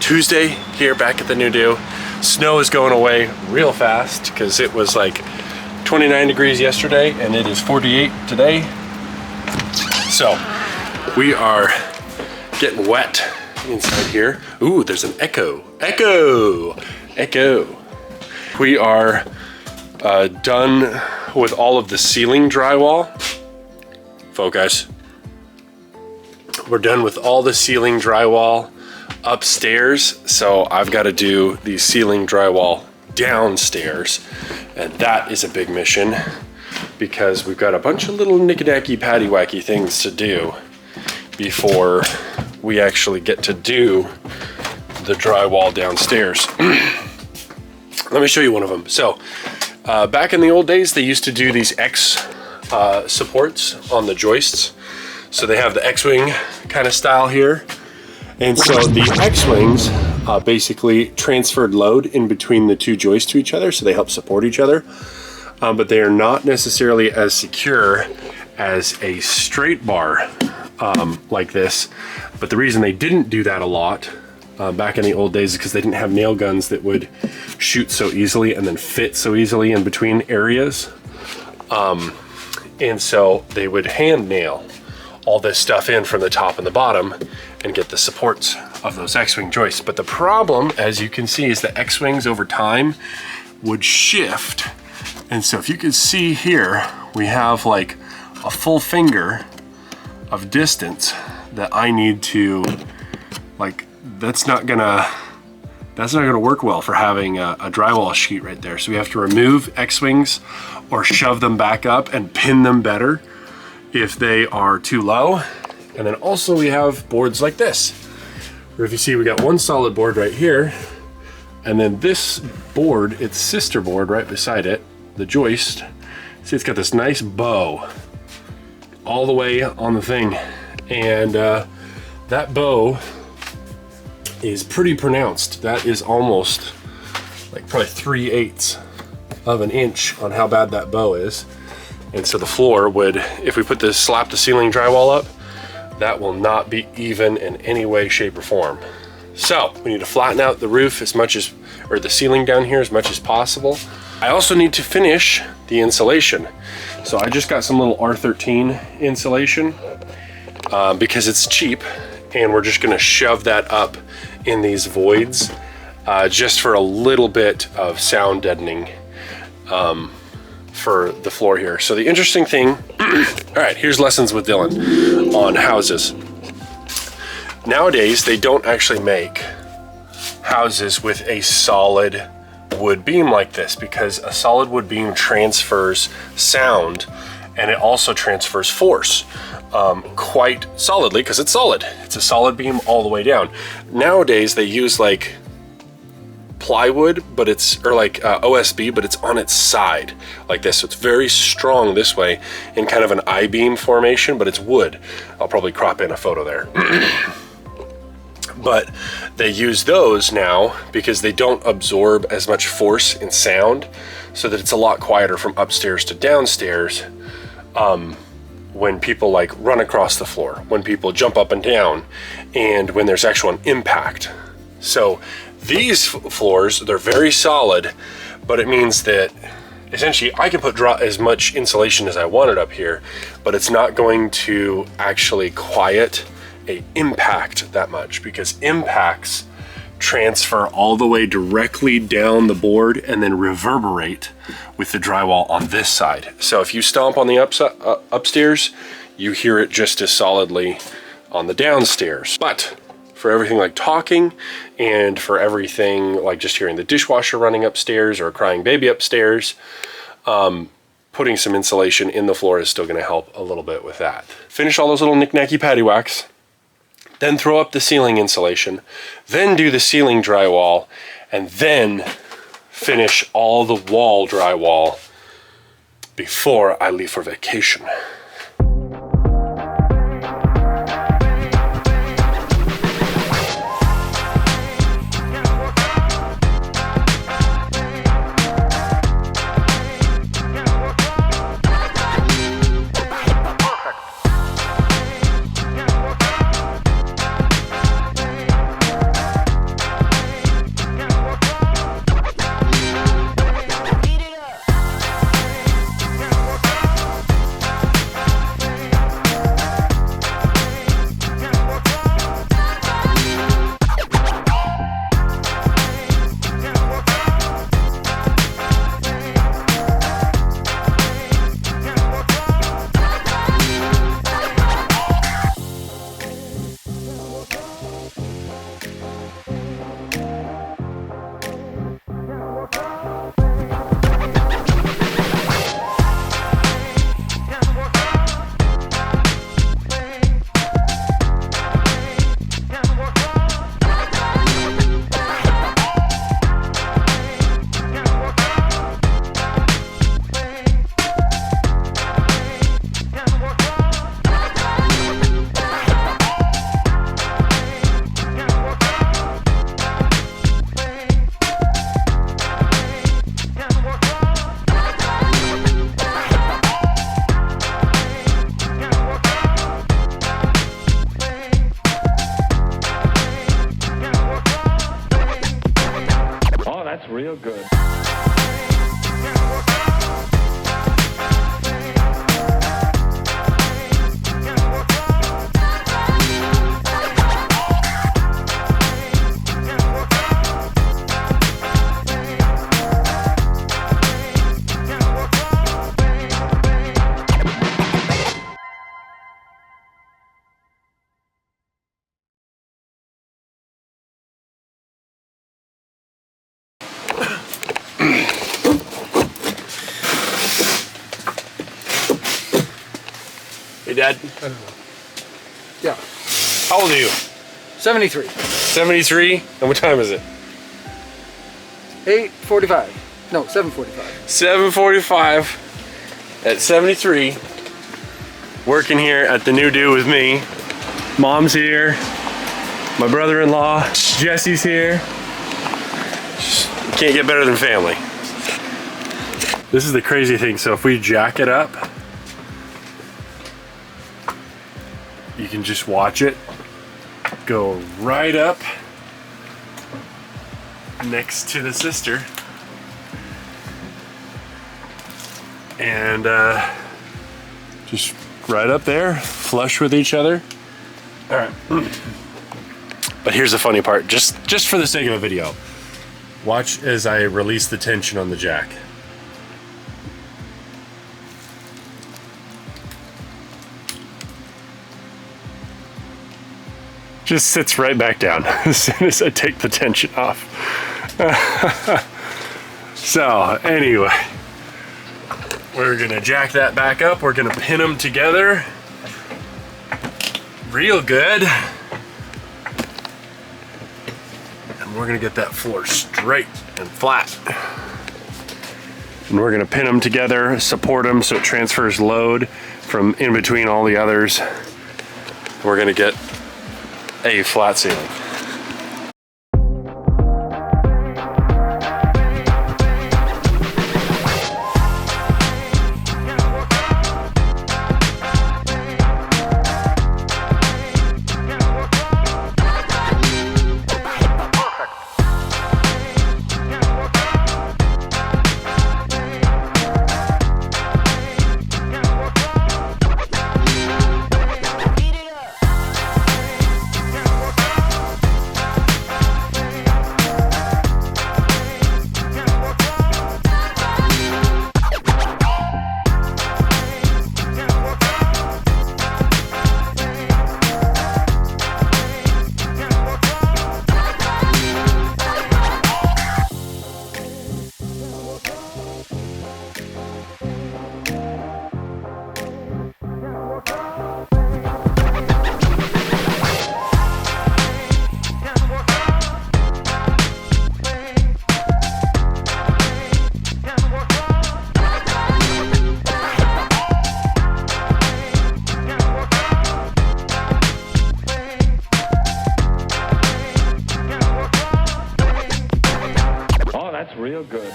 Tuesday here back at the new do. Snow is going away real fast because it was like 29 degrees yesterday and it is 48 today. So we are getting wet inside here. Ooh, there's an echo. We are done with all of the ceiling drywall. Focus. We're done with all the ceiling drywall upstairs, so I've got to do the ceiling drywall downstairs, and that is a big mission because we've got a bunch of little knicky-dacky patty-wacky things to do before we actually get to do the drywall downstairs. Let me show you one of them. So back in the old days, they used to do these X supports on the joists. So they have the X-wing kind of style here. And so the X-wings basically transferred load in between the two joists to each other, so they help support each other. But they are not necessarily as secure as a straight bar like this. But the reason they didn't do that a lot back in the old days is because they didn't have nail guns that would shoot so easily and then fit so easily in between areas. And so they would hand nail all this stuff in from the top and the bottom and get the supports of those X-wing joists. But the problem, as you can see, is the X-wings over time would shift. And so if you can see here, we have like a full finger of distance that I need to, like, that's not gonna work well for having a drywall sheet right there. So we have to remove X-wings or shove them back up and pin them better if they are too low. And then also we have boards like this, where if you see we got one solid board right here, and then this board, its sister board right beside it, the joist, see it's got this nice bow all the way on the thing. And that bow is pretty pronounced. That is almost like probably 3/8 of an inch on how bad that bow is. And so the floor would, if we put this slap to ceiling drywall up, that will not be even in any way, shape, or form. So we need to flatten out the roof as much as, or the ceiling down here as much as possible. I also need to finish the insulation. So I just got some little R13 insulation because it's cheap, and we're just gonna shove that up in these voids just for a little bit of sound deadening for the floor here. So the interesting thing, all right, here's lessons with Dylan on houses. Nowadays, they don't actually make houses with a solid wood beam like this, because a solid wood beam transfers sound and it also transfers force quite solidly because it's solid. It's a solid beam all the way down. Nowadays, they use like plywood, but it's, or like OSB, but it's on its side like this. So it's very strong this way in kind of an I-beam formation, but it's wood. I'll probably crop in a photo there. But they use those now because they don't absorb as much force and sound, so that it's a lot quieter from upstairs to downstairs when people like run across the floor, when people jump up and down, and when there's actual impact. So these floors, they're very solid, but it means that essentially I can put as much insulation as I wanted up here, but it's not going to actually quiet a impact that much, because impacts transfer all the way directly down the board and then reverberate with the drywall on this side. So if you stomp on the upstairs, you hear it just as solidly on the downstairs. But for everything like talking, and for everything like just hearing the dishwasher running upstairs or a crying baby upstairs, putting some insulation in the floor is still going to help a little bit with that. Finish all those little knick-knacky paddywhacks, then throw up the ceiling insulation, then do the ceiling drywall, and then finish all the wall drywall before I leave for vacation. that's real good. Hey, Dad. Yeah. How old are you? 73. 73? And what time is it? 8:45. No, 7:45. 7:45 at 73. Working here at the New Do with me. Mom's here. My brother-in-law, Jesse's here. Just can't get better than family. This is the crazy thing. So if we jack it up, you can just watch it go right up next to the sister, and just right up there, flush with each other. All right. But here's the funny part, just for the sake of the video, watch as I release the tension on the jack. Just sits right back down as soon as I take the tension off. So anyway, we're gonna jack that back up. We're gonna pin them together real good. And we're gonna get that floor straight and flat. And we're gonna pin them together, support them so it transfers load from in between all the others. We're gonna get a flat ceiling. That's real good.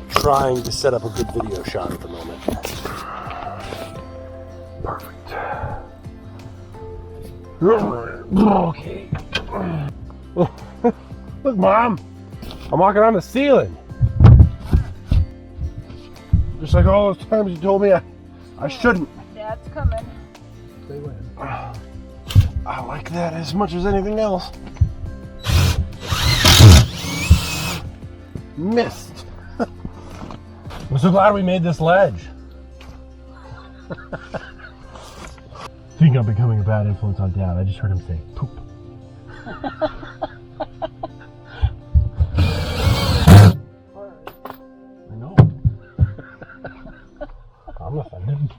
Trying to set up a good video shot at the moment. Perfect. Okay. Look, Mom, I'm walking on the ceiling. Just like all those times you told me I shouldn't. Dad's coming. They win. I like that as much as anything else. Missed. I'm so glad we made this ledge. Think I'm becoming a bad influence on Dad. I just heard him say poop. I know. I'm offended.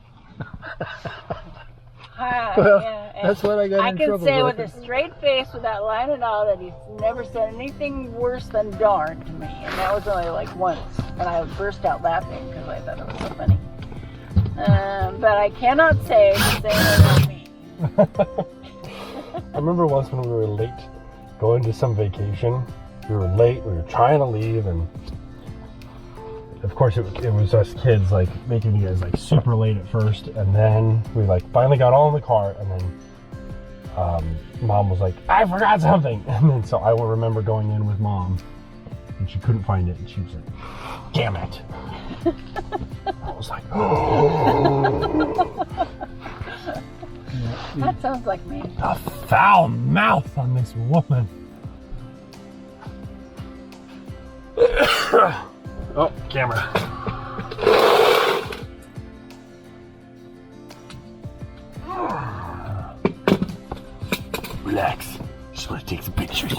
Yeah, That's what I got I in can trouble say with. with a straight face, without lying at all, that he's never said anything worse than darn to me. And that was only like once. And I burst out laughing because I thought it was so funny. But I cannot say the same about me. I remember once when we were late going to some vacation. We were late, we were trying to leave, and of course it was us kids like making you guys like super late at first, and then we like finally got all in the car, and then Mom was like, I forgot something, and then so I will remember going in with Mom and she couldn't find it, and she was like, damn it. I was like, oh. That sounds like me. A foul mouth on this woman. Oh, camera. Relax. Just want to take some pictures.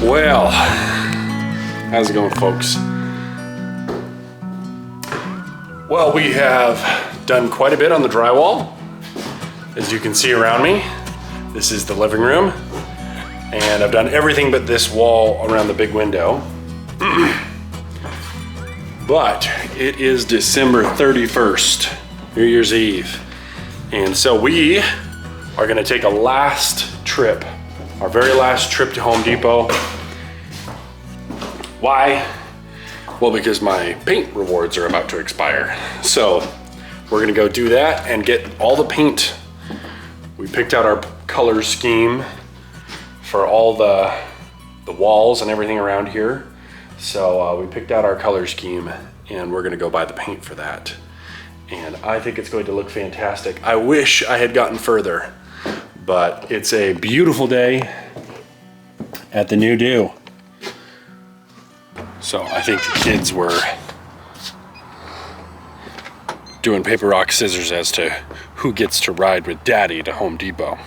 Well, how's it going, folks? Well, we have done quite a bit on the drywall. As you can see around me, this is the living room. And I've done everything but this wall around the big window. But it is December 31st, New Year's Eve. And so we are gonna take a last trip, our very last trip to Home Depot. Why? Well, because my paint rewards are about to expire. So we're gonna go do that and get all the paint. We picked out our color scheme for all the walls and everything around here. So we picked out our color scheme and we're gonna go buy the paint for that. And I think it's going to look fantastic. I wish I had gotten further, but it's a beautiful day at the new do. So I think the kids were doing paper, rock, scissors as to who gets to ride with Daddy to Home Depot.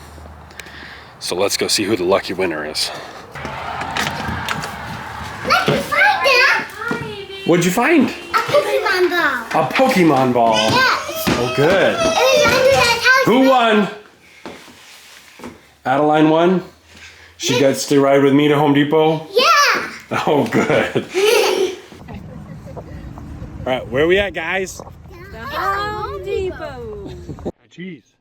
So let's go see who the lucky winner is. What'd you find? A Pokemon ball. A Pokemon ball. Yes. Oh, good. It was under that house. Who won? Adeline won? She gets to ride with me to Home Depot? Yeah. Oh, good. All right, where are we at, guys? Home Depot. Cheese.